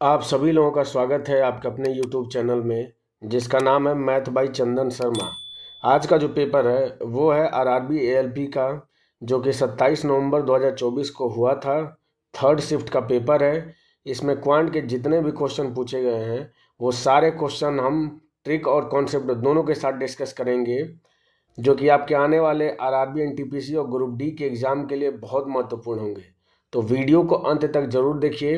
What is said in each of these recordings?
आप सभी लोगों का स्वागत है आपके अपने YouTube चैनल में, जिसका नाम है मैथ बाई चंदन शर्मा। आज का जो पेपर है वो है आरआरबी एएलपी का, जो कि 27 नवंबर 2024 को हुआ था। थर्ड शिफ्ट का पेपर है। इसमें क्वांट के जितने भी क्वेश्चन पूछे गए हैं वो सारे क्वेश्चन हम ट्रिक और कॉन्सेप्ट दोनों के साथ डिस्कस करेंगे, जो कि आपके आने वाले आरआरबी एनटीपीसी और ग्रुप डी के एग्ज़ाम के लिए बहुत महत्वपूर्ण होंगे। तो वीडियो को अंत तक जरूर देखिए।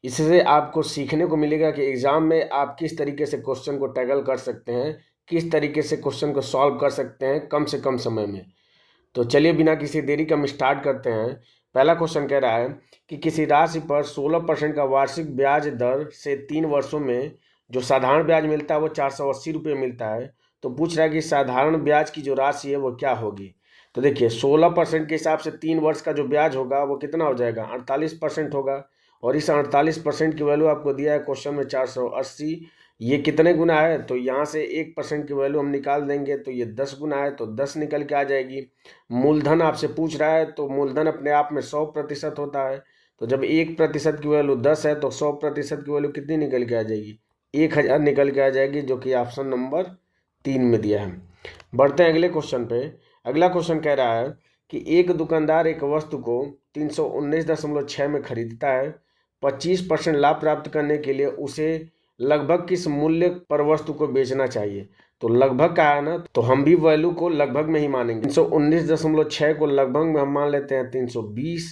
इससे आपको सीखने को मिलेगा कि एग्ज़ाम में आप किस तरीके से क्वेश्चन को टैकल कर सकते हैं, किस तरीके से क्वेश्चन को सॉल्व कर सकते हैं कम से कम समय में। तो चलिए बिना किसी देरी के हम स्टार्ट करते हैं। पहला क्वेश्चन कह रहा है कि किसी राशि पर 16% का वार्षिक ब्याज दर से 3 वर्षों में जो साधारण ब्याज मिलता है वो 480 रुपये मिलता है। तो पूछ रहा है कि साधारण ब्याज की जो राशि है वो क्या होगी। तो देखिए 16% के हिसाब से 3 वर्ष का जो ब्याज होगा वो कितना हो जाएगा, 48% होगा। और इस 48% की वैल्यू आपको दिया है क्वेश्चन में 480। ये कितने गुना है, तो यहाँ से 1% की वैल्यू हम निकाल देंगे तो ये 10 गुना है, तो 10 निकल के आ जाएगी। मूलधन आपसे पूछ रहा है तो मूलधन अपने आप में 100% होता है। तो जब 1% की वैल्यू 10 है तो 100% की वैल्यू कितनी निकल के आ जाएगी, 1000 निकल के आ जाएगी, जो कि ऑप्शन नंबर 3 में दिया है। बढ़ते हैं अगले क्वेश्चन पे। अगला क्वेश्चन कह रहा है कि एक दुकानदार एक वस्तु को 319.6 में खरीदता है। 25% लाभ प्राप्त करने के लिए उसे लगभग किस मूल्य पर वस्तु को बेचना चाहिए। तो लगभग का है ना, तो हम भी वैल्यू को लगभग में ही मानेंगे। 319.6 को लगभग में हम मान लेते हैं 320।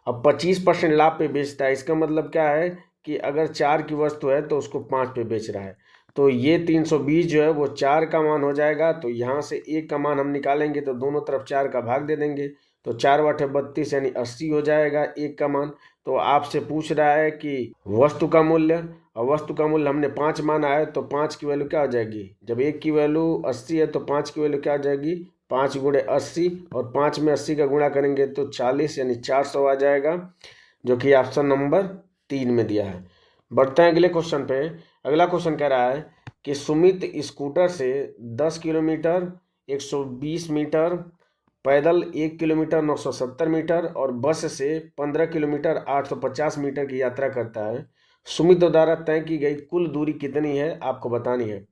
अब 25% लाभ पे बेचता है, इसका मतलब क्या है कि अगर 4 की वस्तु है तो उसको 5 पे बेच रहा है। तो ये 320 जो है वो 4 का मान हो जाएगा। तो यहाँ से 1 का मान हम निकालेंगे तो दोनों तरफ 4 का भाग दे देंगे, तो 4 बटे 32 यानी 80 हो जाएगा 1 का मान। तो आपसे पूछ रहा है कि वस्तु का मूल्य, और वस्तु का मूल्य हमने 5 माना है, तो 5 की वैल्यू क्या हो जाएगी, जब 1 की वैल्यू 80 है तो 5 की वैल्यू क्या हो जाएगी, 5 गुणे 80, और 5 में 80 का गुणा करेंगे तो 40 यानी 400 आ जाएगा, जो कि ऑप्शन नंबर 3 में दिया है। बढ़ते हैं अगले क्वेश्चन पे। अगला क्वेश्चन कह रहा है कि सुमित स्कूटर से 10 किलोमीटर 120 मीटर, पैदल 1 किलोमीटर 970 मीटर और बस से 15 किलोमीटर 850 मीटर की यात्रा करता है। सुमित द्वारा तय की गई कुल दूरी कितनी है आपको बतानी है।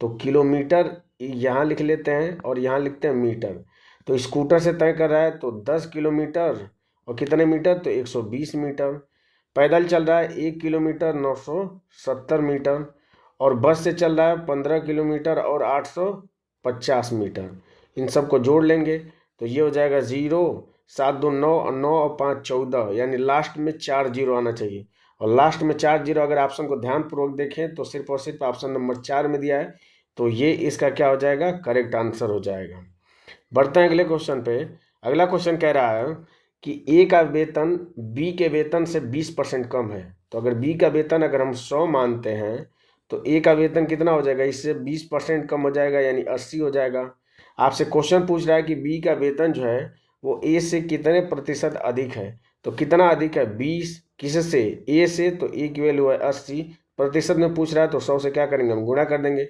तो किलोमीटर यहाँ लिख लेते हैं और यहाँ लिखते हैं मीटर। तो स्कूटर से तय कर रहा है तो 10 किलोमीटर और कितने मीटर, तो 120 मीटर। पैदल चल रहा है 1 किलोमीटर 970 मीटर, और बस से चल रहा है 15 किलोमीटर और 850 मीटर। इन सब को जोड़ लेंगे तो ये हो जाएगा 0, 7 2 9 और 9 और 5 14, यानी लास्ट में 4 जीरो आना चाहिए। और लास्ट में 4 जीरो अगर ऑप्शन को ध्यानपूर्वक देखें तो सिर्फ और सिर्फ ऑप्शन नंबर 4 में दिया है। तो ये इसका क्या हो जाएगा, करेक्ट आंसर हो जाएगा। बढ़ते हैं अगले क्वेश्चन पे। अगला क्वेश्चन कह रहा है कि ए का वेतन बी के वेतन से 20% कम है। तो अगर बी का वेतन अगर हम 100 मानते हैं तो ए का वेतन कितना हो जाएगा, इससे 20% कम हो जाएगा यानी 80 हो जाएगा। आपसे क्वेश्चन पूछ रहा है कि बी का वेतन जो है वो ए से कितने प्रतिशत अधिक है। तो कितना अधिक है, 20, किससे, ए से, तो ए की वैल्यू है 80। प्रतिशत में पूछ रहा है तो 100 से क्या करेंगे, हम गुणा कर देंगे।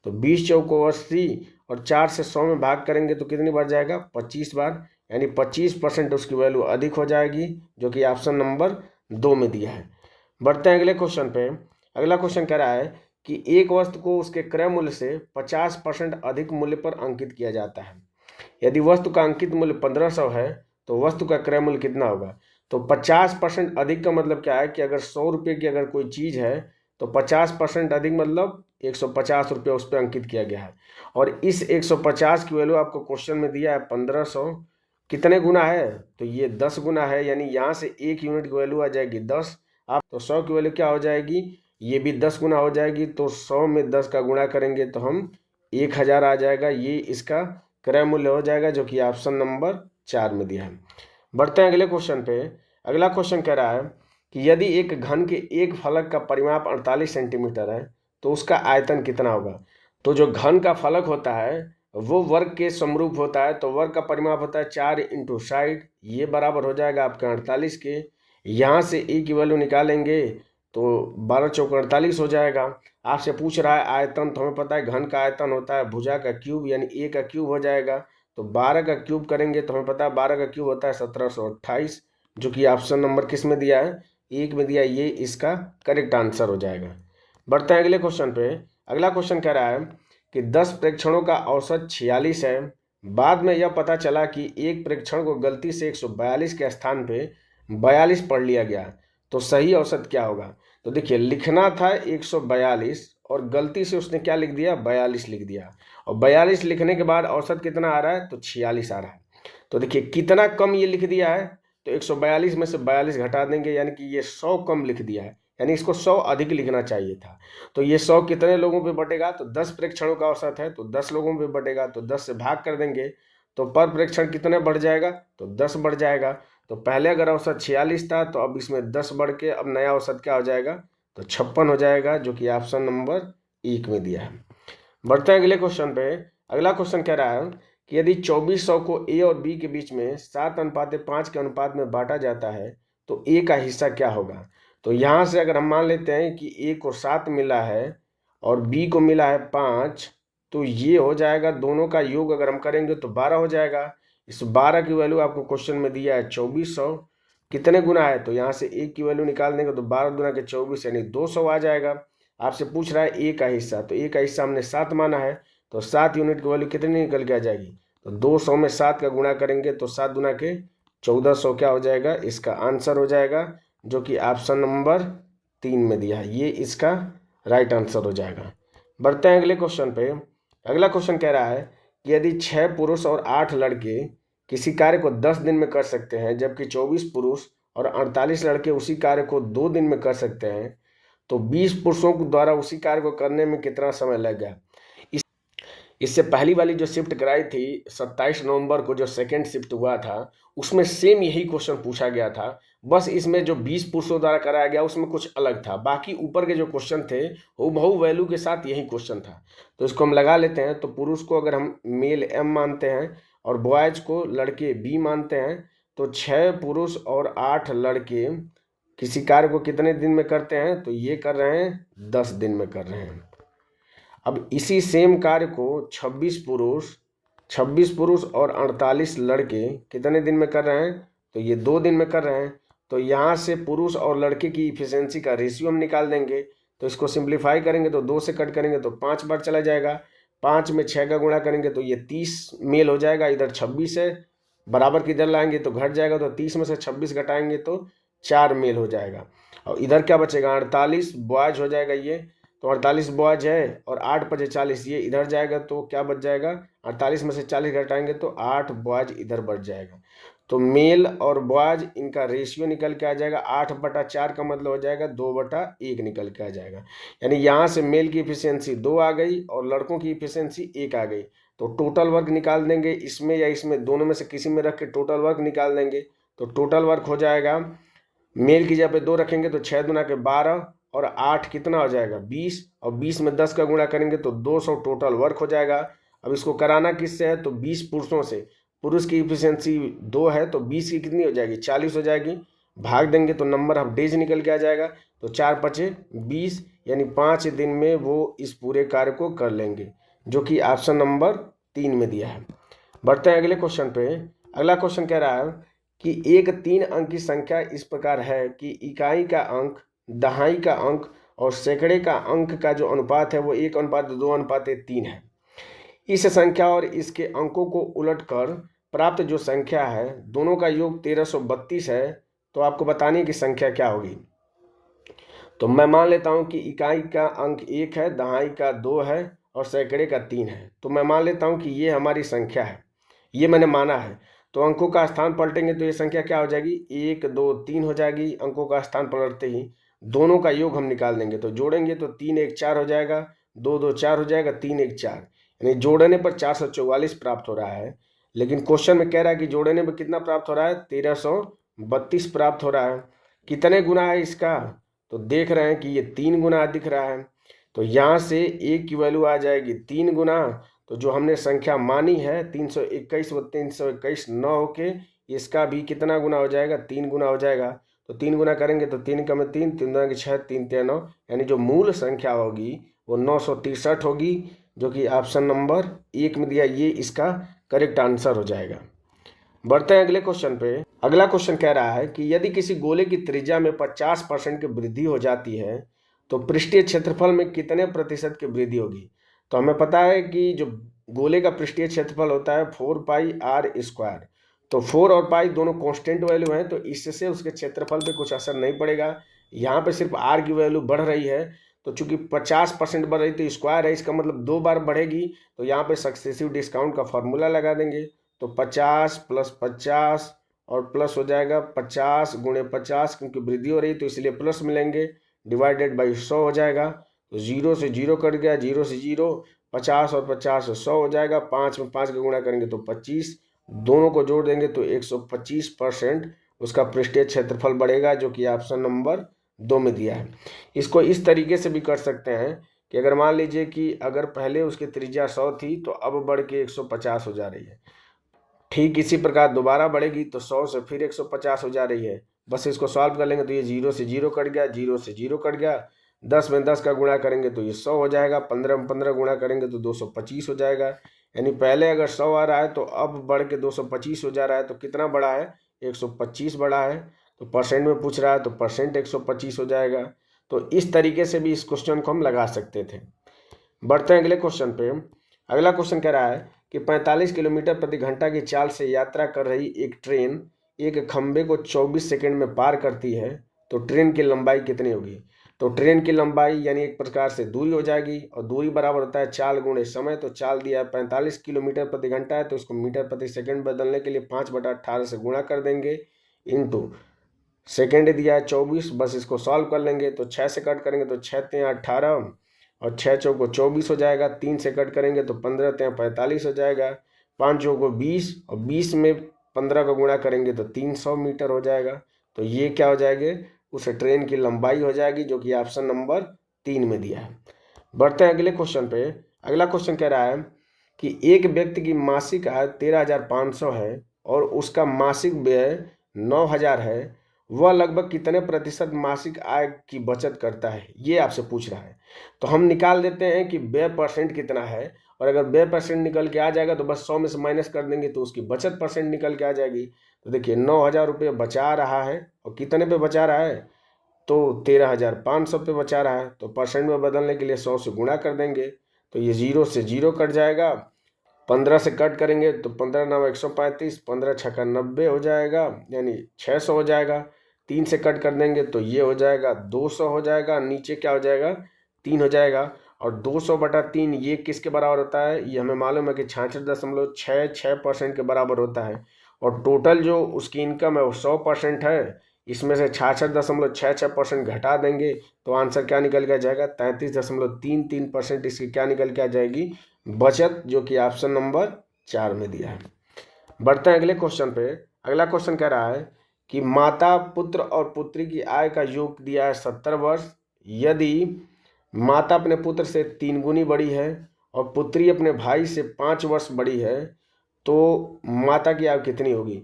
तो 20 चौको 80 और 4 से 100 में भाग करेंगे तो कितनी बार जाएगा, 25 बार, यानी 25% उसकी वैल्यू अधिक हो जाएगी, जो कि ऑप्शन नंबर 2 में दिया है। बढ़ते हैं अगले क्वेश्चन पे। अगला क्वेश्चन कह रहा है कि एक वस्तु को उसके क्रय मूल्य से 50% अधिक मूल्य पर अंकित किया जाता है। यदि वस्तु का अंकित मूल्य 1500 है तो वस्तु का क्रय मूल्य कितना होगा। तो 50% अधिक का मतलब क्या है कि अगर 100 रुपये की अगर कोई चीज़ है तो 50% अधिक मतलब 150 रुपये उस पर अंकित किया गया है। और इस 150 की वैल्यू आपको क्वेश्चन में दिया है 1500, कितने गुना है, तो ये 10 गुना है, यानी यहाँ से 1 यूनिट की वैल्यू आ जाएगी 10। आप तो 100 की वैल्यू क्या हो जाएगी, ये भी 10 गुना हो जाएगी। तो 100 में 10 का गुणा करेंगे तो हम 1000 आ जाएगा, ये इसका क्रय मूल्य हो जाएगा, जो कि ऑप्शन नंबर 4 में दिया है। बढ़ते हैं अगले क्वेश्चन पे। अगला क्वेश्चन कह रहा है कि यदि एक घन के एक फलक का परिमाप 48 सेंटीमीटर है तो उसका आयतन कितना होगा। तो जो घन का फलक होता है वो वर्ग के समरूप होता है, तो वर्ग का परिमाप होता है 4 इंटू साइड, ये बराबर हो जाएगा आपका 48 के। यहाँ से ए की वैल्यू निकालेंगे तो 12 चौक 48 हो जाएगा। आपसे पूछ रहा है आयतन, तो हमें पता है घन का आयतन होता है भुजा का क्यूब, यानी ए का क्यूब हो जाएगा। तो 12 का क्यूब करेंगे तो हमें पता है 12 का क्यूब होता है 1728, जो कि ऑप्शन नंबर किस में दिया है, 1 में दिया, ये इसका करेक्ट आंसर हो जाएगा। बढ़ते हैं अगले क्वेश्चन पे। अगला क्वेश्चन कह रहा है कि 10 प्रेक्षणों का औसत 46 है। बाद में यह पता चला कि एक प्रेक्षण को गलती से 142 के स्थान पे 42 पढ़ लिया गया, तो सही औसत क्या होगा? तो देखिए, लिखना था 142 और गलती से उसने क्या लिख दिया, 42 लिख दिया, और 42 लिखने के बाद औसत कितना आ रहा है, तो 46 आ रहा है। तो देखिए कितना कम ये लिख दिया है, तो 142 में से 42 घटा देंगे, यानी कि ये 100 कम लिख दिया है, यानी इसको 100 अधिक लिखना चाहिए था। तो ये 100 कितने लोगों पे बटेगा, तो 10 प्रेक्षणों का औसत है तो 10 लोगों पे बटेगा, तो 10 से भाग कर देंगे तो पर प्रेक्षण कितने बढ़ जाएगा, तो 10 बढ़ जाएगा। तो पहले अगर औसत 46 था तो अब इसमें 10 बढ़ के अब नया औसत क्या हो जाएगा, तो 56 हो जाएगा, जो कि ऑप्शन नंबर 1 में दिया है। बढ़ते हैं अगले क्वेश्चन पे। अगला क्वेश्चन कह रहा है कि यदि 2400 को ए और बी के बीच में 7:5 के अनुपात में बांटा जाता है तो ए का हिस्सा क्या होगा? तो यहाँ से अगर हम मान लेते हैं कि ए को 7 मिला है और बी को मिला है 5, तो ये हो जाएगा, दोनों का योग अगर हम करेंगे तो 12 हो जाएगा। इस 12 की वैल्यू आपको क्वेश्चन में दिया है 2400, कितने गुना है, तो यहाँ से ए की वैल्यू निकाल देंगे तो 12 गुना के 24 यानी 200 आ जाएगा। आपसे पूछ रहा है ए का हिस्सा, तो ए का हिस्सा हमने 7 माना है, तो 7 यूनिट की वैल्यू कितनी निकल के आ जाएगी, तो 200 में 7 का गुणा करेंगे तो 7 गुना के 1400 क्या हो जाएगा, इसका आंसर हो जाएगा, जो कि ऑप्शन नंबर 3 में दिया है, ये इसका राइट आंसर हो जाएगा। बढ़ते हैं अगले क्वेश्चन पे। अगला क्वेश्चन कह रहा है कि यदि 6 पुरुष और 8 लड़के किसी कार्य को 10 दिन में कर सकते हैं, जबकि 24 पुरुष और 48 लड़के उसी कार्य को 2 दिन में कर सकते हैं, तो 20 पुरुषों द्वारा उसी कार्य को करने में कितना समय लगेगा? इससे पहली वाली जो शिफ्ट कराई थी 27 नवंबर को, जो सेकंड शिफ्ट हुआ था, उसमें सेम यही क्वेश्चन पूछा गया था, बस इसमें जो 20 पुरुषों द्वारा कराया गया उसमें कुछ अलग था। बाकी ऊपर के जो क्वेश्चन थे वो बहु वैल्यू के साथ यही क्वेश्चन था। तो इसको हम लगा लेते हैं। तो पुरुष को अगर हम मेल एम मानते हैं और बॉयज को लड़के बी मानते हैं, तो 6 पुरुष और 8 लड़के किसी कार्य को कितने दिन में करते हैं, तो ये कर रहे हैं 10 दिन में कर रहे हैं। अब इसी सेम कार्य को 26 पुरुष और 48 लड़के कितने दिन में कर रहे हैं, तो ये 2 दिन में कर रहे हैं। तो यहाँ से पुरुष और लड़के की इफिशियंसी का रेशियो हम निकाल देंगे। तो इसको सिंप्लीफाई करेंगे तो 2 से कट करेंगे तो 5 बार चला जाएगा, 5 में 6 का गुणा करेंगे तो ये 30 मेल हो जाएगा। इधर 26 है, बराबर की इधर लाएंगे तो घट जाएगा, तो 30 में से 26 घटाएंगे तो 4 मेल हो जाएगा। और इधर क्या बचेगा, 48 बॉयज हो जाएगा ये, तो 48 बॉयज है और 8 बचे 40, ये इधर जाएगा तो क्या बच जाएगा, 48 में से 40 घटाएंगे तो 8 बॉयज इधर बच जाएगा। तो मेल और बॉयज इनका रेशियो निकल के आ जाएगा 8/4 का मतलब हो जाएगा 2/1 निकल के आ जाएगा। यानी यहाँ से मेल की इफिशियंसी 2 आ गई और लड़कों की इफिशियंसी 1 आ गई। तो टोटल वर्क निकाल देंगे, इसमें या इसमें दोनों में से किसी में रख के टोटल वर्क निकाल देंगे। तो टोटल वर्क हो जाएगा, मेल की जगह पे 2 रखेंगे तो 6 दूना के 12 और 8 कितना हो जाएगा 20, और 20 में 10 का गुणा करेंगे तो 200 टोटल वर्क हो जाएगा। अब इसको कराना किससे है, तो 20 पुरुषों से। पुरुष की इफिशियंसी 2 है तो 20 की कितनी हो जाएगी, 40 हो जाएगी। भाग देंगे तो नंबर ऑफ डेज निकल के आ जाएगा, तो 4 पचे 20, यानी 5 दिन में वो इस पूरे कार्य को कर लेंगे, जो कि ऑप्शन नंबर 3 में दिया है। बढ़ते हैं अगले क्वेश्चन पे। अगला क्वेश्चन कह रहा है कि एक 3 अंक की संख्या इस प्रकार है कि इकाई का अंक, दहाई का अंक और सैकड़े का अंक का जो अनुपात है वो 1:2:3 है। इस संख्या और इसके अंकों को उलटकर प्राप्त जो संख्या है दोनों का योग 1332 है। तो आपको बतानी है कि संख्या क्या होगी। तो मैं मान लेता हूं कि इकाई का अंक 1 है, दहाई का 2 है और सैकड़े का 3 है। तो मैं मान लेता हूं कि ये हमारी संख्या है, ये मैंने माना है। तो अंकों का स्थान पलटेंगे तो ये संख्या क्या हो जाएगी, 1 2 3 हो जाएगी। अंकों का स्थान पलटते ही दोनों का योग हम निकाल देंगे, तो जोड़ेंगे तो 3 1 4 हो जाएगा, 2 2 4 हो जाएगा, 3 1 4, यानी जोड़ने पर 444 प्राप्त हो रहा है। लेकिन क्वेश्चन में कह रहा है कि जोड़ने पर कितना प्राप्त हो रहा है, 1332 प्राप्त हो रहा है। कितने गुना है इसका, तो देख रहे हैं कि ये 3 गुना दिख रहा है। तो यहाँ से एक की वैल्यू आ जाएगी 3 गुना। तो जो हमने संख्या मानी है 321 व 321 न होके इसका भी कितना गुना हो जाएगा, 3 गुना हो जाएगा। तो 3 गुना करेंगे तो 3 का में 3, 3 दूना के 6, 3 3 9, यानी जो मूल संख्या होगी वो 963 होगी, जो कि ऑप्शन नंबर 1 में दिया, ये इसका करेक्ट आंसर हो जाएगा। बढ़ते हैं अगले क्वेश्चन पे। अगला क्वेश्चन कह रहा है कि यदि किसी गोले की त्रिज्या में 50% की वृद्धि हो जाती है तो पृष्ठीय क्षेत्रफल में कितने प्रतिशत की वृद्धि होगी। तो हमें पता है कि जो गोले का पृष्ठीय क्षेत्रफल होता है 4πr²। तो 4 और पाई दोनों कांस्टेंट वैल्यू हैं, तो इससे उसके क्षेत्रफल पे कुछ असर नहीं पड़ेगा। यहाँ पे सिर्फ आर की वैल्यू बढ़ रही है, तो चूंकि 50% बढ़ रही तो स्क्वायर है, इसका मतलब 2 बार बढ़ेगी। तो यहाँ पे सक्सेसिव डिस्काउंट का फॉर्मूला लगा देंगे। तो 50 + 50 और प्लस हो जाएगा 50 × 50, क्योंकि वृद्धि हो रही तो इसलिए प्लस मिलेंगे, डिवाइडेड बाई 100 हो जाएगा। तो 0 से 0 कट गया, 0 से 0, 50 और 50 100 हो जाएगा। 5 में 5 का गुणा करेंगे तो 25, दोनों को जोड़ देंगे तो 125% उसका पृष्ठीय क्षेत्रफल बढ़ेगा, जो कि ऑप्शन नंबर 2 में दिया है। इसको इस तरीके से भी कर सकते हैं कि अगर मान लीजिए कि अगर पहले उसकी त्रिज्या 100 थी तो अब बढ़ के 150 हो जा रही है, ठीक इसी प्रकार दोबारा बढ़ेगी तो 100 से फिर 150 हो जा रही है। बस इसको सॉल्व कर लेंगे तो ये 0 से 0 कट गया, 0 से 0 कट गया। 10 में 10 का गुणा करेंगे तो ये 100 हो जाएगा। 15 में 15 गुणा करेंगे तो 225 हो जाएगा। यानी पहले अगर 100 आ रहा है तो अब बढ़ के 225 हो जा रहा है। तो कितना बढ़ा है? 125 बढ़ा है। तो परसेंट में पूछ रहा है तो परसेंट 125 हो जाएगा। तो इस तरीके से भी इस क्वेश्चन को हम लगा सकते थे। बढ़ते हैं अगले क्वेश्चन पे। अगला क्वेश्चन कह रहा है कि 45 किलोमीटर प्रति घंटा की चाल से यात्रा कर रही एक ट्रेन एक खंबे को 24 सेकंड में पार करती है, तो ट्रेन की लंबाई कितनी होगी। तो ट्रेन की लंबाई यानी एक प्रकार से दूरी हो जाएगी, और दूरी बराबर होता है चाल गुणे समय। तो चाल दिया है 45 किलोमीटर प्रति घंटा है, तो इसको मीटर प्रति सेकंड बदलने के लिए 5/18 से गुणा कर देंगे, इंटू सेकेंड दिया है 24। बस इसको सॉल्व कर लेंगे तो 6 से कट करेंगे तो 6 × 18 और 6 चौको 24 हो जाएगा। 3 से कट करेंगे तो 15 × 45 हो जाएगा। 5 चौको 20 और 20 में 15 का गुणा करेंगे तो 300 मीटर हो जाएगा। तो ये क्या हो जाएगा? उस ट्रेन की लंबाई हो जाएगी, जो कि ऑप्शन नंबर 3 में दिया है। बढ़ते हैं अगले क्वेश्चन पे। अगला क्वेश्चन कह रहा है कि एक व्यक्ति की मासिक आय 13,500 है और उसका मासिक व्यय 9,000 है, वह लगभग कितने प्रतिशत मासिक आय की बचत करता है, ये आपसे पूछ रहा है। तो हम निकाल देते हैं कि व्यय परसेंट कितना है, और अगर व्यय परसेंट निकल के आ जाएगा तो बस 100 में से माइनस कर देंगे तो उसकी बचत परसेंट निकल के आ जाएगी। तो देखिए 9,000 रुपये बचा रहा है, और कितने पे बचा रहा है? तो 13,500 पे बचा रहा है। तो परसेंट में बदलने के लिए 100 से गुणा कर देंगे, तो ये 0 से 0 कट जाएगा। 15 से कट करेंगे तो 15 × 9 135, 15 × 6 90 हो जाएगा, यानी 600 हो जाएगा। 3 से कट कर देंगे तो ये हो जाएगा 200 हो जाएगा। नीचे क्या हो जाएगा? 3 हो जाएगा। और 200/3 ये किसके बराबर होता है? ये हमें मालूम है कि 66.66% के बराबर होता है। और टोटल जो उसकी इनकम है वो 100% है, इसमें से 66.66% घटा देंगे तो आंसर क्या निकल के आ जाएगा? 33.33% इसकी क्या निकल के आ जाएगी? बचत, जो कि ऑप्शन नंबर 4 में दिया है। बढ़ते हैं अगले क्वेश्चन पे। अगला क्वेश्चन कह रहा है कि माता, पुत्र और पुत्री की आय का योग दिया है 70 वर्ष। यदि माता अपने पुत्र से 3 गुनी बड़ी है और पुत्री अपने भाई से 5 वर्ष बड़ी है, तो माता की आयु कितनी होगी।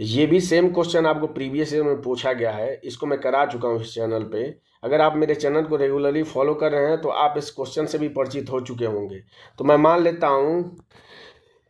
ये भी सेम क्वेश्चन आपको प्रीवियस ईयर में पूछा गया है, इसको मैं करा चुका हूँ इस चैनल पे। अगर आप मेरे चैनल को रेगुलरली फॉलो कर रहे हैं तो आप इस क्वेश्चन से भी परिचित हो चुके होंगे। तो मैं मान लेता हूँ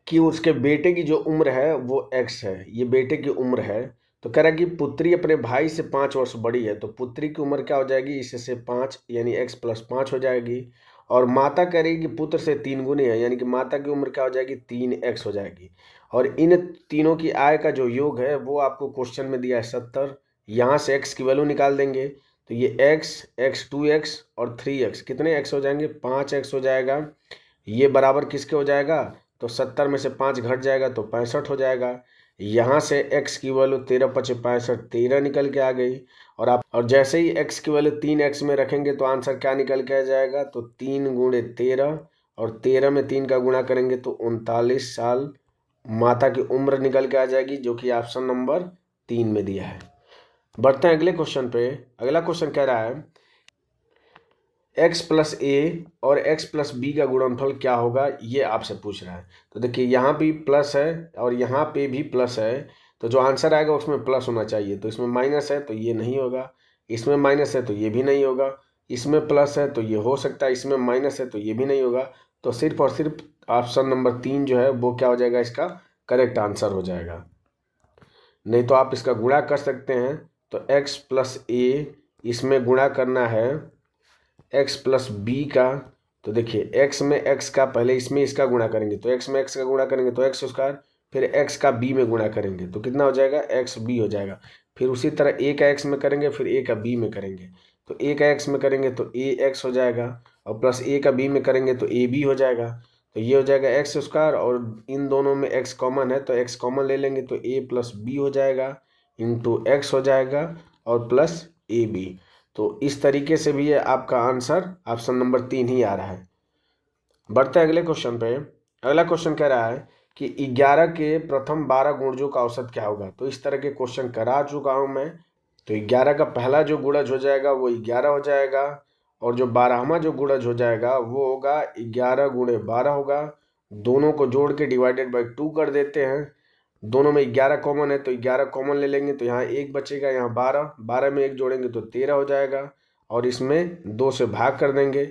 कि उसके बेटे की जो उम्र है वो x है, ये बेटे की उम्र है। तो कह रहा है कि पुत्री अपने भाई से 5 वर्ष बड़ी है, तो पुत्री की उम्र क्या हो जाएगी? इससे 5 यानी x + 5 हो जाएगी। और माता कह रही है कि पुत्र से 3 गुनी है, यानी कि माता की उम्र क्या हो जाएगी? 3x हो जाएगी। और इन तीनों की आय का जो योग है वो आपको क्वेश्चन में दिया है 70। यहाँ से x की वैल्यू निकाल देंगे तो ये x, x 2x और 3x कितने x हो जाएंगे? 5x हो जाएगा। ये बराबर किसके हो जाएगा? तो 70 में से 5 घट जाएगा तो 65 हो जाएगा। यहाँ से x की वैल्यू 13×5 = 65, 13 निकल के आ गई। और जैसे ही x की वैल्यू 3x में रखेंगे तो आंसर क्या निकल के आ जाएगा? तो 3 × 13, और 13 में 3 का गुणा करेंगे तो 39 साल माता की उम्र निकल के आ जाएगी, जो कि ऑप्शन नंबर 3 में दिया है। बढ़ते हैं अगले क्वेश्चन पे। अगला क्वेश्चन कह रहा है x + a और x + b का गुणनफल क्या होगा, ये आपसे पूछ रहा है। तो देखिए यहाँ भी प्लस है और यहाँ पे भी प्लस है, तो जो आंसर आएगा उसमें प्लस होना चाहिए। तो इसमें माइनस है तो ये नहीं होगा, इसमें माइनस है तो ये भी नहीं होगा, इसमें प्लस है तो ये हो सकता है, इसमें माइनस है तो ये भी नहीं होगा। तो सिर्फ और सिर्फ ऑप्शन नंबर 3 जो है वो क्या हो जाएगा? इसका करेक्ट आंसर हो जाएगा। नहीं तो आप इसका गुणा कर सकते हैं। तो x प्लस ए, इसमें गुणा करना है x प्लस बी का। तो देखिए x में x का, पहले इसमें इसका गुणा करेंगे तो x में x का गुणा करेंगे तो x स्क्वायर, फिर x का b में गुणा करेंगे तो कितना हो जाएगा, x b हो जाएगा। फिर उसी तरह a का x में करेंगे, फिर a का b में करेंगे तो a का x में करेंगे तो a x हो जाएगा, और प्लस a का b में करेंगे तो a b हो जाएगा। तो ये हो जाएगा एक्स स्क्वायर, और इन दोनों में x कॉमन है तो x कॉमन ले लेंगे तो a प्लस बी हो जाएगा इंटू एक्स हो जाएगा और प्लस ए बी। तो इस तरीके से भी ये आपका आंसर ऑप्शन नंबर 3 ही आ रहा है। बढ़ते हैं अगले क्वेश्चन पे। अगला क्वेश्चन कह रहा है कि 11 के प्रथम 12 गुणजों का औसत क्या होगा। तो इस तरह के क्वेश्चन करा चुका हूं मैं। तो 11 का पहला जो गुणज हो जाएगा वो 11 हो जाएगा, और जो 12वां जो गुणज हो जाएगा वो होगा 11 गुणे 12 होगा। दोनों को जोड़ के डिवाइडेड बाई 2 कर देते हैं। दोनों में 11 कॉमन है तो 11 कॉमन ले लेंगे तो यहाँ 1 बचेगा, यहाँ 12, 12 में 1 जोड़ेंगे तो 13 हो जाएगा, और इसमें 2 से भाग कर देंगे।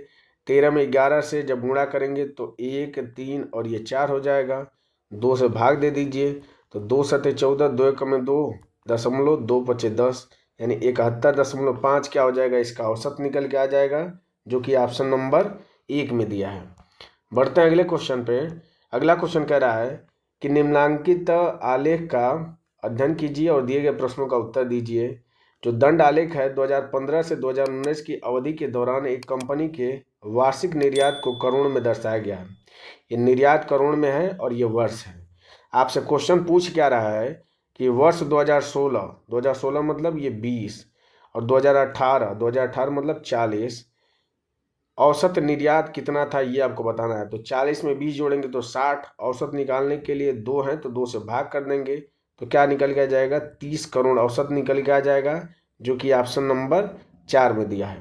13 में 11 से जब गुणा करेंगे तो 1, 3 और ये 4 हो जाएगा। 2 से भाग दे दीजिए तो 2 सते 14, 2 एकम में 2, 2 पचे 10, यानी 71.5 क्या हो जाएगा, इसका औसत निकल के आ जाएगा, जो कि ऑप्शन नंबर 1 में दिया है। बढ़ते हैं अगले क्वेश्चन पे। अगला क्वेश्चन कह रहा है कि निम्नांकित आलेख का अध्ययन कीजिए और दिए गए प्रश्नों का उत्तर दीजिए। जो दंड आलेख है 2015 से 2019 की अवधि के दौरान एक कंपनी के वार्षिक निर्यात को करोड़ में दर्शाया गया है। ये निर्यात करोड़ में है और ये वर्ष है। आपसे क्वेश्चन पूछ क्या रहा है कि वर्ष 2016 मतलब ये 20, और 2018 मतलब 40, औसत निर्यात कितना था ये आपको बताना है। तो 40 में 20 जोड़ेंगे तो 60, औसत निकालने के लिए 2 हैं तो 2 से भाग कर देंगे तो क्या निकल के आ जाएगा, 30 करोड़ औसत निकल के आ जाएगा, जो कि ऑप्शन नंबर 4 में दिया है।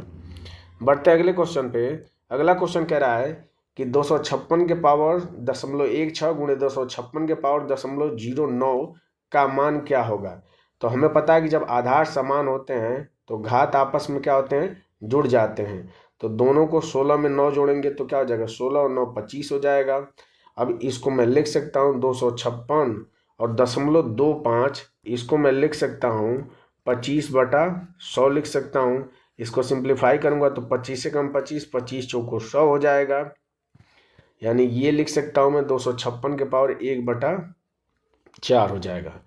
बढ़ते अगले क्वेश्चन पे। अगला क्वेश्चन कह रहा है कि 256 के पावर 0.16 गुणे 256 के पावर 0.09 का मान क्या होगा। तो हमें पता है कि जब आधार समान होते हैं तो घात आपस में क्या होते हैं, जुड़ जाते हैं। तो दोनों को 16 में 9 जोड़ेंगे तो क्या हो जाएगा, 16 और 9 25 हो जाएगा। अब इसको मैं लिख सकता हूँ 256 और 0.25, इसको मैं लिख सकता हूँ 25/100 लिख सकता हूँ। इसको सिंप्लीफाई करूँगा तो 25 से कम 25, 25 चौको 100 हो जाएगा, यानी ये लिख सकता हूँ मैं 256 के पावर 1/4 हो जाएगा।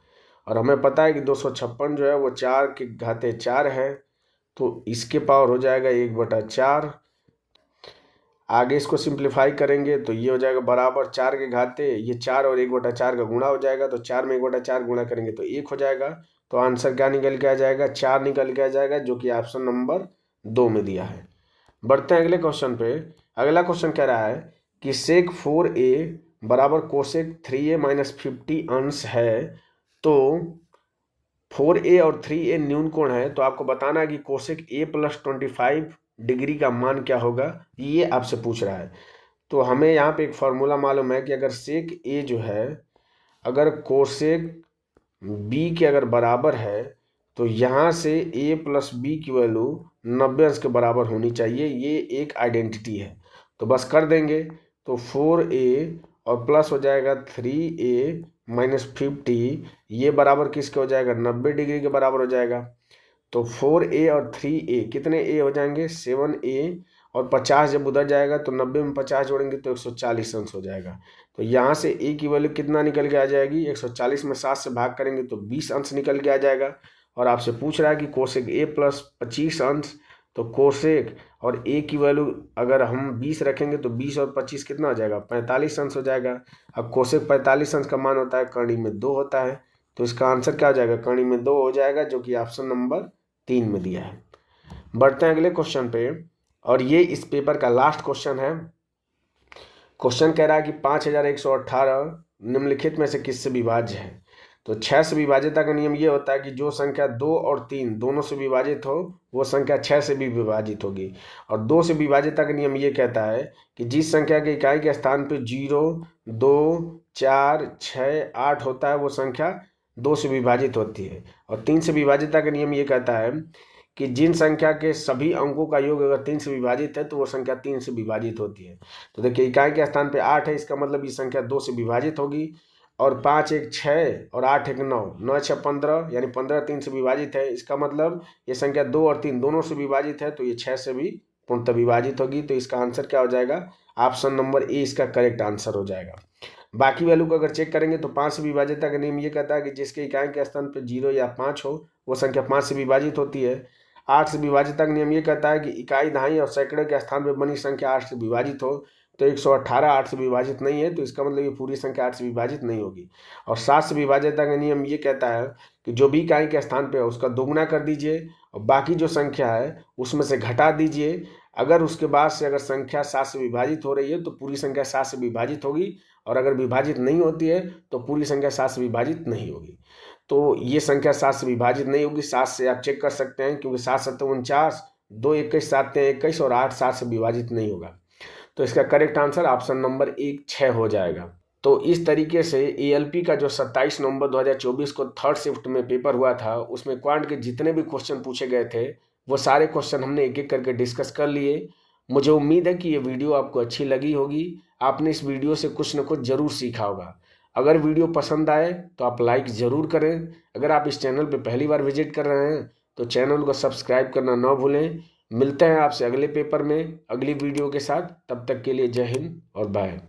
और हमें पता है कि 256 जो है वो 4 के घाते 4 है, तो इसके पावर हो जाएगा 1/4। आगे इसको सिंप्लीफाई करेंगे तो ये हो जाएगा बराबर 4 के घाते, ये 4 और 1/4 का गुणा हो जाएगा, तो 4 में 1/4 गुणा करेंगे तो 1 हो जाएगा। तो आंसर क्या निकल के आ जाएगा, 4 निकल के आ जाएगा, जो कि ऑप्शन नंबर 2 में दिया है। बढ़ते हैं अगले क्वेश्चन पे। अगला क्वेश्चन कह रहा है कि सेक 4a बराबर कोसेक 3a माइनस 50 अंश है। तो 4a और 3a न्यून कोण है, तो आपको बताना है कि कोसेक a प्लस 25 डिग्री का मान क्या होगा, ये आपसे पूछ रहा है। तो हमें यहाँ पे एक फॉर्मूला मालूम है कि अगर सेक a जो है, अगर कोसेक b के अगर बराबर है तो यहाँ से a प्लस बी की वैल्यू 90 अंश के बराबर होनी चाहिए। ये एक आइडेंटिटी है, तो बस कर देंगे। तो 4a और प्लस हो जाएगा 3a माइनस 50, ये बराबर किसके हो जाएगा, 90 डिग्री के बराबर हो जाएगा। तो 4a और 3a कितने a हो जाएंगे, 7a, और 50 जब उधर जाएगा तो 90 में 50 जोड़ेंगे तो 140 अंश हो जाएगा। तो यहाँ से a की वैल्यू कितना निकल के आ जाएगी, 140 में 7 से भाग करेंगे तो 20 अंश निकल के आ जाएगा। और आपसे पूछ रहा है कि कोसेक a प्लस 25 अंश, तो कोसेक और a की वैल्यू अगर हम 20 रखेंगे तो 20 और 25 कितना हो जाएगा, 45 अंश हो जाएगा। अब कोसेक 45 अंश का मान होता है कर्ण में 2 होता है, तो इसका आंसर क्या हो जाएगा, कर्ण में 2 हो जाएगा, जो कि ऑप्शन नंबर 3 में दिया है। बढ़ते हैं अगले क्वेश्चन पे, और ये इस पेपर का लास्ट क्वेश्चन है। क्वेश्चन कह रहा है कि 5118 निम्नलिखित में से किससे विभाज्य है। तो 6 से विभाज्यता का नियम ये होता है कि जो संख्या 2 और 3 दोनों से विभाजित हो वो संख्या 6 से भी विभाजित होगी। और 2 से विभाज्यता का नियम ये कहता है कि जिस संख्या के इकाई के स्थान पे 0, 2, 4, 6, 8 होता है वो संख्या 2 से विभाजित होती है। और 3 से विभाज्यता का नियम ये कहता है कि जिन संख्या के सभी अंकों का योग अगर 3 से विभाजित है तो वो संख्या 3 से विभाजित होती है। तो देखिए इकाई के स्थान पे 8 है, इसका मतलब ये संख्या 2 से विभाजित होगी। और 5 एक 6 और 8 एक 9, 9 6 15 यानी 15 3 से विभाजित है। इसका मतलब ये संख्या 2 और 3 दोनों से विभाजित है, तो ये 6 से भी पूर्णतः विभाजित होगी। तो इसका आंसर क्या हो जाएगा? ऑप्शन नंबर ए इसका करेक्ट आंसर हो जाएगा। बाकी वैल्यू को अगर चेक करेंगे तो 5 से विभाज्यता का नियम ये कहता है कि जिसके इकाई के स्थान पर 0 या 5 हो वो संख्या 5 से विभाजित होती है। 8 से विभाज्यता का नियम ये कहता है कि इकाई, दहाई और सैकड़े के स्थान पर बनी संख्या 8 से विभाजित हो। तो 118 8 से विभाजित नहीं है, तो इसका मतलब ये पूरी संख्या 8 से विभाजित नहीं होगी। और 7 से विभाज्यता का नियम ये कहता है कि जो भी इकाई के स्थान पे है उसका दोगुना कर दीजिए और बाकी जो संख्या है उसमें से घटा दीजिए। अगर उसके बाद से अगर संख्या 7 से विभाजित हो रही है तो पूरी संख्या 7 से विभाजित होगी, और अगर विभाजित नहीं होती है तो पूरी संख्या 7 से विभाजित नहीं होगी। तो ये संख्या 7 से विभाजित नहीं होगी। 7 से आप चेक कर सकते हैं, क्योंकि 7 7 49, 2 21 7 21 और 8 7 से विभाजित नहीं होगा। तो इसका करेक्ट आंसर ऑप्शन नंबर 1 6 हो जाएगा। तो इस तरीके से एएलपी का जो 27 नवंबर 2024 को थर्ड शिफ्ट में पेपर हुआ था, उसमें क्वांट के जितने भी क्वेश्चन पूछे गए थे वो सारे क्वेश्चन हमने एक एक करके डिस्कस कर लिए। मुझे उम्मीद है कि ये वीडियो आपको अच्छी लगी होगी। आपने इस वीडियो से कुछ न कुछ ज़रूर सीखा होगा। अगर वीडियो पसंद आए तो आप लाइक ज़रूर करें। अगर आप इस चैनल पर पहली बार विजिट कर रहे हैं तो चैनल को सब्सक्राइब करना ना भूलें। मिलते हैं आपसे अगले पेपर में अगली वीडियो के साथ। तब तक के लिए जय हिंद और बाय।